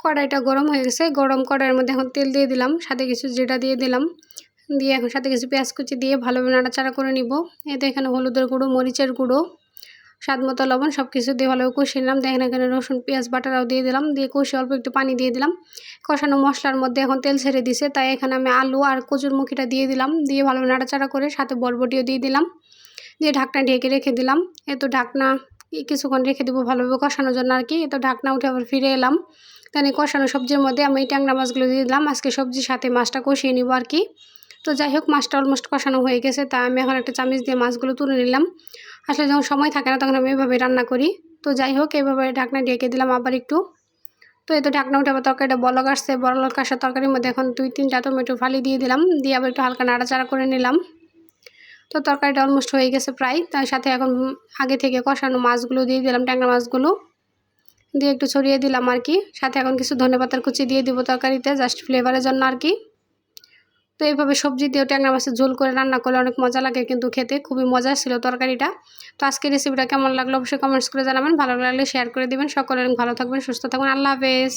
কড়াইটা গরম হয়ে গেছে। গরম কড়াইয়ের মধ্যে এখন তেল দিয়ে দিলাম, সাথে কিছু জিরা দিয়ে দিলাম, দিয়ে এখন সাথে কিছু পেঁয়াজ কুচি দিয়ে ভালোভাবে নাড়াচাড়া করে নিব। এতে এখানে হলুদের গুঁড়ো, মরিচের গুঁড়ো, স্বাদ মতো লবণ সব কিছু দিয়ে ভালোভাবে কষিয়ে নিলাম। দেখেন এখানে রসুন পেঁয়াজ বাটারাও দিয়ে দিলাম, দিয়ে কষিয়ে অল্প একটু পানি দিয়ে দিলাম। কষানো মশলার মধ্যে এখন তেল ছেড়ে দিছে, তাই এখানে আমি আলু আর কচুরমুখিটা দিয়ে দিলাম, দিয়ে ভালোভাবে নাড়াচাড়া করে সাথে বরবটিও দিয়ে দিলাম, দিয়ে ঢাকনা ঢেকে রেখে দিলাম। এতো ঢাকনা কিছুক্ষণ রেখে দেবো ভালোভাবে কষানোর জন্য আর কি। এতো ঢাকনা উঠে আবার ফিরে এলাম। তাই কষানো সবজির মধ্যে আমি ট্যাংরা মাছগুলো দিয়ে দিলাম। আজকে সবজির সাথে মাছটা কষিয়ে নিব আর কি। তো যাই হোক, মাছটা অলমোস্ট কষানো হয়ে গেছে, তাই আমি এখন একটা চামচ দিয়ে মাছগুলো তুলে নিলাম। আসলে যখন সময় থাকে না তখন আমি এভাবে রান্না করি। তো যাই হোক, এভাবে ঢাকনা ঢেকে দিলাম আবার একটু। তো এই তো ঢাকনা উঠে আবার তরকারিটা বলক আসছে। বলক আসার তরকারির মধ্যে এখন 2-3টা টমেটো ফালি দিয়ে দিলাম, দিয়ে আবার একটু হালকা নাড়াচাড়া করে নিলাম। তো তরকারিটা অলমোস্ট হয়ে গেছে প্রায়। তার সাথে এখন আগে থেকে কষানো মাছগুলো দিয়ে দিলাম, ট্যাংরা মাছগুলো দিয়ে একটু ছড়িয়ে দিলাম আর কি। সাথে এখন কিছু ধনেপাতার কুচি দিয়ে দিব তরকারিতে, জাস্ট ফ্লেভারের জন্য আর কি। তো এইভাবে সবজি দিয়েও ট্যাংরা মাছের ঝোল করে রান্না করলে অনেক মজা লাগে, কিন্তু খেতে খুবই মজা ছিল তরকারিটা। তো আজকের রেসিপিটা কেমন লাগলো অবশ্যই কমেন্টস করে জানাবেন। ভালো লাগলে শেয়ার করে দিবেন। সকলে ভালো থাকবেন, সুস্থ থাকবেন। আল্লাহ হাফেজ।